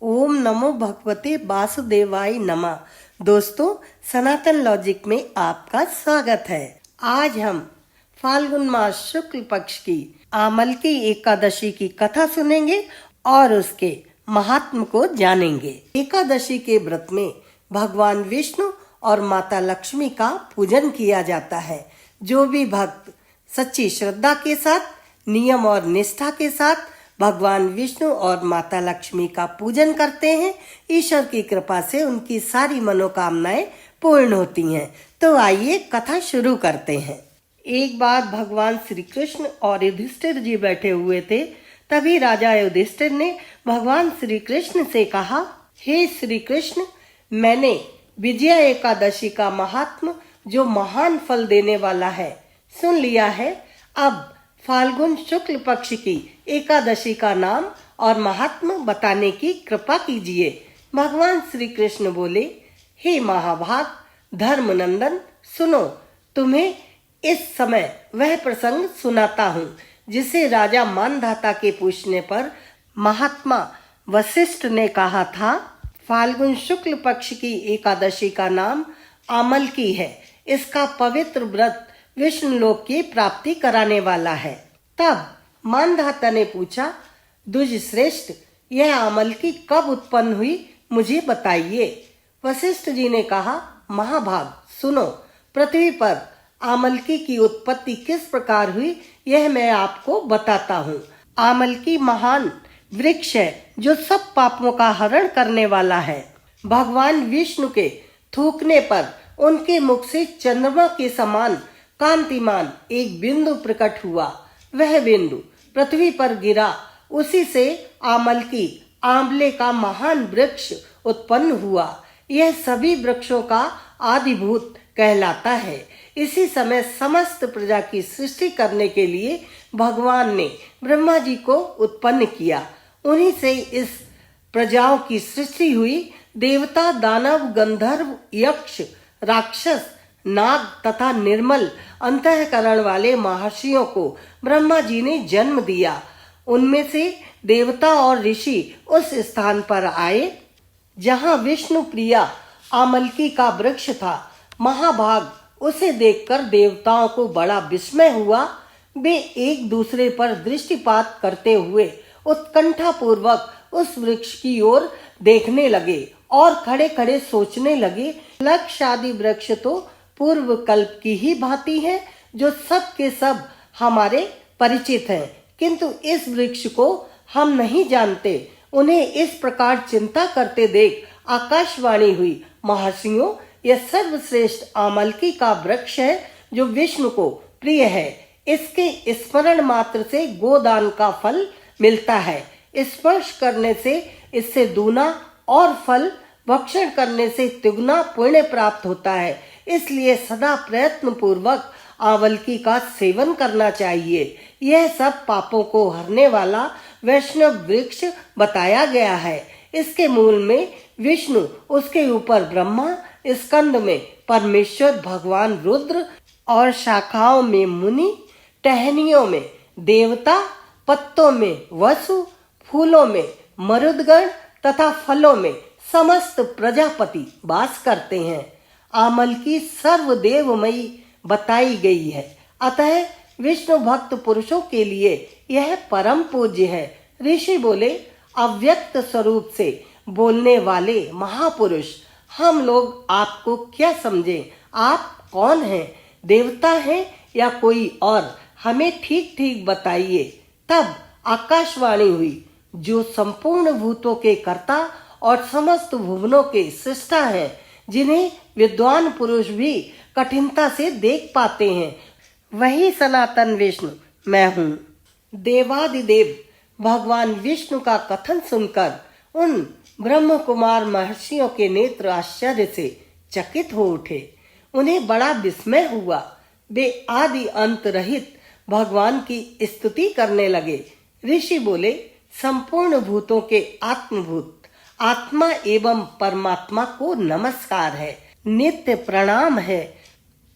ओम नमो भगवते वासुदेवाय नमः। दोस्तों, सनातन लॉजिक में आपका स्वागत है। आज हम फाल्गुन मास शुक्ल पक्ष की आमलकी एकादशी की कथा सुनेंगे और उसके महात्म को जानेंगे। एकादशी के व्रत में भगवान विष्णु और माता लक्ष्मी का पूजन किया जाता है। जो भी भक्त सच्ची श्रद्धा के साथ, नियम और निष्ठा के साथ भगवान विष्णु और माता लक्ष्मी का पूजन करते हैं, ईश्वर की कृपा से उनकी सारी मनोकामनाएं पूर्ण होती हैं। तो आइए कथा शुरू करते हैं। एक बार भगवान श्री कृष्ण और युधिष्ठिर जी बैठे हुए थे। तभी राजा युधिष्ठिर ने भगवान श्री कृष्ण से कहा, हे श्री कृष्ण, मैंने विजया एकादशी का महात्म, जो महान फल देने वाला है, सुन लिया है। अब फाल्गुन शुक्ल पक्ष की एकादशी का नाम और महात्म बताने की कृपा कीजिए। भगवान श्री कृष्ण बोले, हे महाभाग धर्मनंदन, सुनो, तुम्हें इस समय वह प्रसंग सुनाता हूँ जिसे राजा मानधाता के पूछने पर महात्मा वशिष्ठ ने कहा था। फाल्गुन शुक्ल पक्ष की एकादशी का नाम आमलकी है। इसका पवित्र व्रत विष्णु लोक की प्राप्ति कराने वाला है। तब मानधाता ने पूछा, द्विज श्रेष्ठ, यह आमलकी कब उत्पन्न हुई, मुझे बताइए। वशिष्ठ जी ने कहा, महाभाग सुनो, पृथ्वी पर आमलकी की उत्पत्ति किस प्रकार हुई, यह मैं आपको बताता हूँ। आमलकी महान वृक्ष है जो सब पापों का हरण करने वाला है। भगवान विष्णु के थूकने पर उनके मुख से चंद्रमा के समान कांतिमान एक बिंदु प्रकट हुआ। वह बिंदु पृथ्वी पर गिरा। उसी से आमलकी आंवले का महान वृक्ष उत्पन्न हुआ। यह सभी वृक्षों का आदिभूत कहलाता है। इसी समय समस्त प्रजा की सृष्टि करने के लिए भगवान ने ब्रह्मा जी को उत्पन्न किया। उन्हीं से इस प्रजाओं की सृष्टि हुई। देवता, दानव, गंधर्व, यक्ष, राक्षस, नाग तथा निर्मल अंतःकरण वाले महर्षियों को ब्रह्मा जी ने जन्म दिया। उनमें से देवता और ऋषि उस स्थान पर आए जहाँ विष्णु प्रिया आमलकी का वृक्ष था। महाभाग उसे देखकर देवताओं को बड़ा विस्मय हुआ। वे एक दूसरे पर दृष्टिपात करते हुए उत्कंठा पूर्वक उस वृक्ष की ओर देखने लगे और खड़े खड़े सोचने लगे, लक्ष्य आदि वृक्ष तो पूर्व कल्प की ही भांति है, जो सब के सब हमारे परिचित हैं, किंतु इस वृक्ष को हम नहीं जानते। उन्हें इस प्रकार चिंता करते देख आकाशवाणी हुई, महर्षियों, यह सर्वश्रेष्ठ आमलकी का वृक्ष है जो विष्णु को प्रिय है। इसके स्मरण मात्र से गोदान का फल मिलता है। स्पर्श करने से इससे दूना और फल, भक्षण करने से तिगुना पुण्य प्राप्त होता है। इसलिए सदा प्रयत्न पूर्वक आंवलकी का सेवन करना चाहिए। यह सब पापों को हरने वाला वैष्णव वृक्ष बताया गया है। इसके मूल में विष्णु, उसके ऊपर ब्रह्मा, स्कंद में परमेश्वर भगवान रुद्र और शाखाओं में मुनि, टहनियों में देवता, पत्तों में वसु, फूलों में मरुदगण तथा फलों में समस्त प्रजापति वास करते हैं। आमलकी सर्वदेवमयी बताई गई है। अतः विष्णु भक्त पुरुषों के लिए यह परम पूज्य है। ऋषि बोले, अव्यक्त स्वरूप से बोलने वाले महापुरुष, हम लोग आपको क्या समझें? आप कौन हैं? देवता हैं या कोई और? हमें ठीक ठीक बताइए। तब आकाशवाणी हुई, जो संपूर्ण भूतों के कर्ता और समस्त भुवनों के सृष्टा हैं, जिन्हें विद्वान पुरुष भी कठिनता से देख पाते हैं, वही सनातन विष्णु मैं हूँ। देवादिदेव भगवान विष्णु का कथन सुनकर उन ब्रह्म कुमार महर्षियों के नेत्र आश्चर्य से चकित हो उठे। उन्हें बड़ा विस्मय हुआ। वे आदि अंत रहित भगवान की स्तुति करने लगे। ऋषि बोले, संपूर्ण भूतों के आत्मभूत आत्मा एवं परमात्मा को नमस्कार है, नित्य प्रणाम है।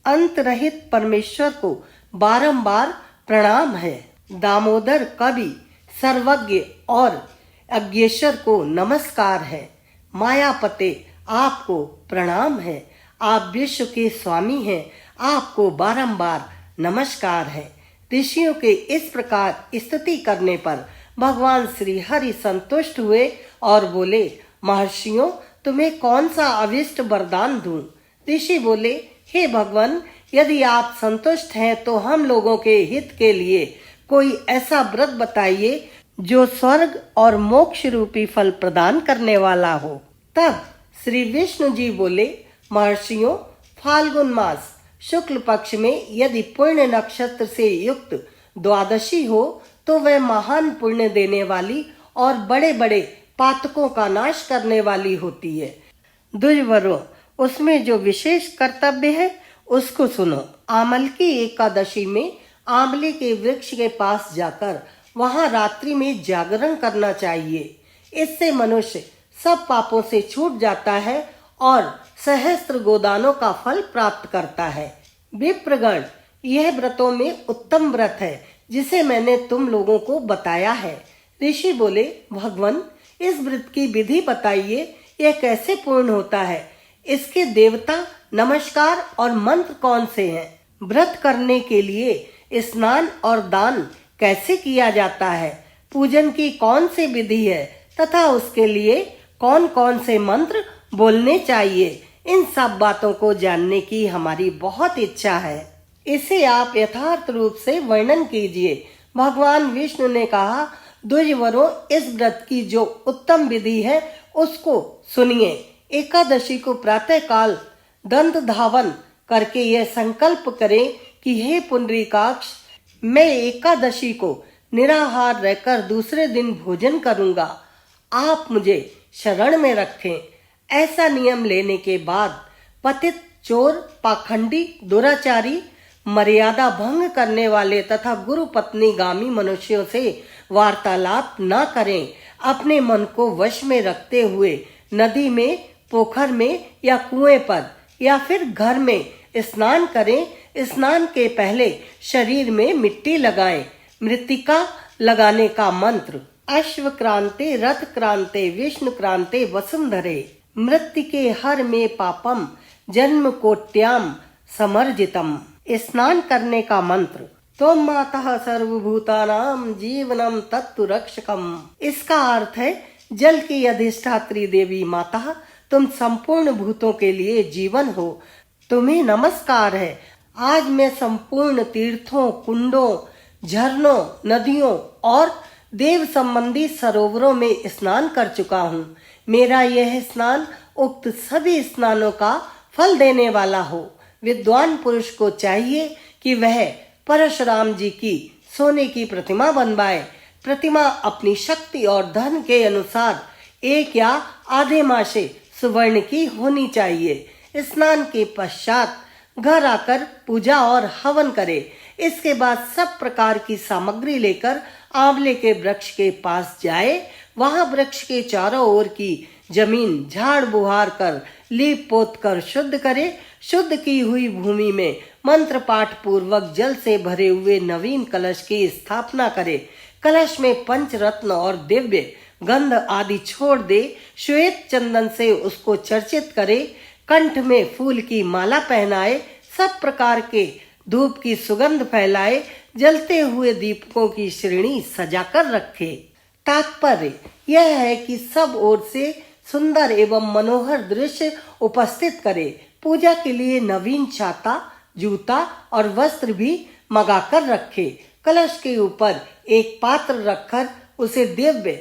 अंत रहित परमेश्वर को बारंबार प्रणाम है। दामोदर कवि, सर्वज्ञ और अज्ञेश्वर को नमस्कार है। मायापते आपको प्रणाम है। आप विश्व के स्वामी हैं, आपको बारंबार नमस्कार है। ऋषियों के इस प्रकार स्तुति करने पर भगवान श्री हरि संतुष्ट हुए और बोले, महर्षियों, तुम्हें कौन सा अभिष्ट वरदान दूं? ऋषि बोले, हे भगवान, यदि आप संतुष्ट हैं तो हम लोगों के हित के लिए कोई ऐसा व्रत बताइए जो स्वर्ग और मोक्ष रूपी फल प्रदान करने वाला हो। तब श्री विष्णु जी बोले, महर्षियों, फाल्गुन मास शुक्ल पक्ष में यदि पुण्य नक्षत्र से युक्त द्वादशी हो तो वह महान पुण्य देने वाली और बड़े बड़े पातकों का नाश करने वाली होती है। द्विजवरों, उसमें जो विशेष कर्तव्य है उसको सुनो। आमलकी एकादशी में आंवले के वृक्ष के पास जाकर वहां रात्रि में जागरण करना चाहिए। इससे मनुष्य सब पापों से छूट जाता है और सहस्त्र गोदानों का फल प्राप्त करता है। विप्रगण, यह व्रतों में उत्तम व्रत है जिसे मैंने तुम लोगों को बताया है। ऋषि बोले, भगवान, इस व्रत की विधि बताइए, यह कैसे पूर्ण होता है? इसके देवता, नमस्कार और मंत्र कौन से हैं? व्रत करने के लिए स्नान और दान कैसे किया जाता है? पूजन की कौन सी विधि है तथा उसके लिए कौन कौन से मंत्र बोलने चाहिए? इन सब बातों को जानने की हमारी बहुत इच्छा है। इसे आप यथार्थ रूप से वर्णन कीजिए। भगवान विष्णु ने कहा, द्विजवरों, इस व्रत की जो उत्तम विधि है उसको सुनिए। एकादशी को प्रातः काल दंत धावन करके यह संकल्प करें कि हे पुंडरीकाक्ष, मैं एकादशी को निराहार रहकर दूसरे दिन भोजन करूंगा। आप मुझे शरण में रखें। ऐसा नियम लेने के बाद पतित, चोर, पाखंडी, दुराचारी, मर्यादा भंग करने वाले तथा गुरु पत्नी गामी मनुष्यों से वार्तालाप न करें। अपने मन को वश में रखते हुए नदी में, पोखर में या कुएं पर या फिर घर में स्नान करें। स्नान के पहले शरीर में मिट्टी लगाएं। मृत्तिका लगाने का मंत्र, अश्व क्रांते रथ क्रांते विष्णु क्रांते वसुंधरे, मृत्तिके हर में पापम जन्म कोट्याम समर्जितम। स्नान करने का मंत्र, त्वं मातः सर्वभूतानां जीवनम तत्तु रक्षकम। इसका अर्थ है, जल की अधिष्ठात्री देवी माता, तुम संपूर्ण भूतों के लिए जीवन हो। तुम्हें नमस्कार है। आज मैं संपूर्ण तीर्थों, कुंडों, झरनों, नदियों और देव संबंधी सरोवरों में स्नान कर चुका हूँ। मेरा यह स्नान उक्त सभी स्नानों का फल देने वाला हो। विद्वान पुरुष को चाहिए कि वह परशुराम जी की सोने की प्रतिमा बनवाए। प्रतिमा अपनी शक्ति और धन के अनुसार 1 या आधे मासे सुवर्ण की होनी चाहिए। स्नान के पश्चात घर आकर पूजा और हवन करे। इसके बाद सब प्रकार की सामग्री लेकर आंवले के वृक्ष के पास जाए। वहां वृक्ष के चारों ओर की जमीन झाड़ बुहार कर लीप पोत कर शुद्ध करे। शुद्ध की हुई भूमि में मंत्र पाठ पूर्वक जल से भरे हुए नवीन कलश की स्थापना करे। कलश में पंचरत्न और दिव्य गंध आदि छोड़ दे। श्वेत चंदन से उसको चर्चित करे। कंठ में फूल की माला पहनाए। सब प्रकार के धूप की सुगंध फैलाए। जलते हुए दीपकों की श्रेणी सजाकर रखे। तात्पर्य यह है कि सब ओर से सुंदर एवं मनोहर दृश्य उपस्थित करे। पूजा के लिए नवीन छाता, जूता और वस्त्र भी मंगाकर रखे। कलश के ऊपर एक पात्र रखकर उसे दिव्य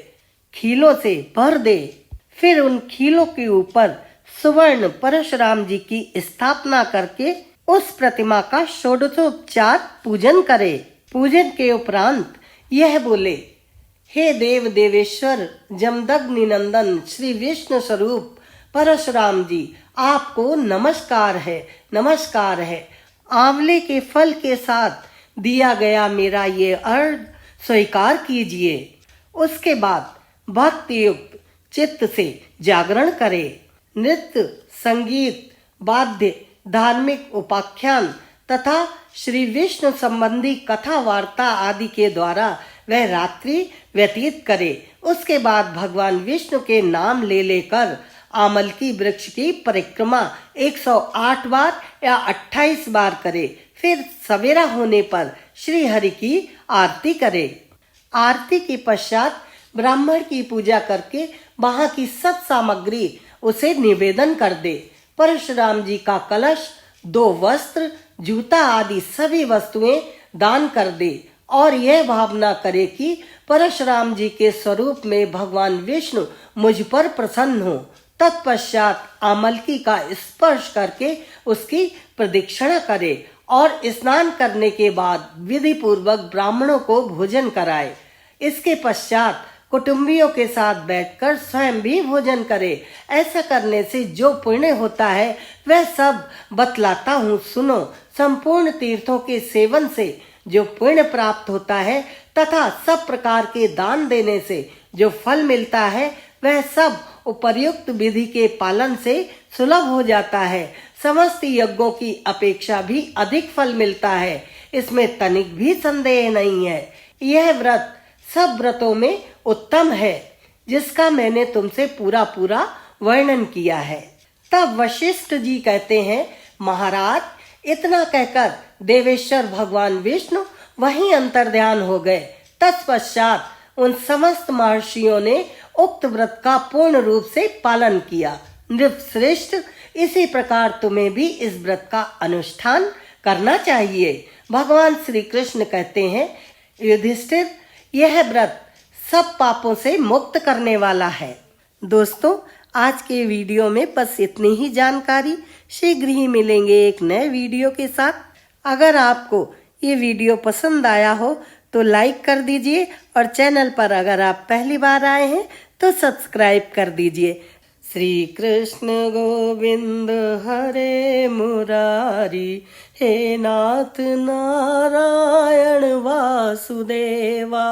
खीलों से भर दे। फिर उन खीलों के ऊपर सुवर्ण परशुराम जी की स्थापना करके उस प्रतिमा का षोडशोपचार पूजन करे। पूजन के उपरांत यह बोले, हे देव देवेश्वर जमदग्नि नंदन श्री विष्णु स्वरूप परशुराम जी, आपको नमस्कार है, नमस्कार है। आंवले के फल के साथ दिया गया मेरा ये अर्घ स्वीकार कीजिए। उसके बाद भक्ति युक्त चित्त से जागरण करे। नृत्य, संगीत, वाद्य, धार्मिक उपाख्यान तथा श्री विष्णु संबंधी कथा वार्ता आदि के द्वारा वह रात्रि व्यतीत करे। उसके बाद भगवान विष्णु के नाम ले लेकर आमलकी वृक्ष की परिक्रमा 108 बार या 28 बार करे। फिर सवेरा होने पर श्री हरि की आरती करे। आरती के पश्चात ब्राह्मण की पूजा करके वहां की सब सामग्री उसे निवेदन कर दे। परशुराम जी का कलश, 2 वस्त्र, जूता आदि सभी वस्तुएं दान कर दे और यह भावना करे कि परशुराम जी के स्वरूप में भगवान विष्णु मुझ पर प्रसन्न हो। तत्पश्चात आमलकी का स्पर्श करके उसकी प्रदक्षिणा करे और स्नान करने के बाद विधि पूर्वक ब्राह्मणों को भोजन कराए। इसके पश्चात कुटुंबियों के साथ बैठकर स्वयं भी भोजन करे। ऐसा करने से जो पुण्य होता है वह सब बतलाता हूँ, सुनो। संपूर्ण तीर्थों के सेवन से जो पुण्य प्राप्त होता है तथा सब प्रकार के दान देने से जो फल मिलता है वह सब उपर्युक्त विधि के पालन से सुलभ हो जाता है। समस्त यज्ञों की अपेक्षा भी अधिक फल मिलता है, इसमें तनिक भी संदेह नहीं है। यह व्रत सब व्रतों में उत्तम है, जिसका मैंने तुमसे पूरा वर्णन किया है। तब वशिष्ठ जी कहते हैं, महाराज, इतना कहकर देवेश्वर भगवान विष्णु वहीं अंतर्ध्यान हो गए। तत्पश्चात उन समस्त महर्षियों ने उक्त व्रत का पूर्ण रूप से पालन किया। नृपश्रेष्ठ, इसी प्रकार तुम्हें भी इस व्रत का अनुष्ठान करना चाहिए। भगवान श्री कृष्ण कहते हैं, युधिष्ठिर, यह व्रत सब पापों से मुक्त करने वाला है। दोस्तों, आज के वीडियो में बस इतनी ही जानकारी। शीघ्र ही मिलेंगे एक नए वीडियो के साथ। अगर आपको ये वीडियो पसंद आया हो तो लाइक कर दीजिए और चैनल पर अगर आप पहली बार आए हैं तो सब्सक्राइब कर दीजिए। श्री कृष्ण गोविंद हरे मुरारी, हे नाथ नारायण वासुदेवा।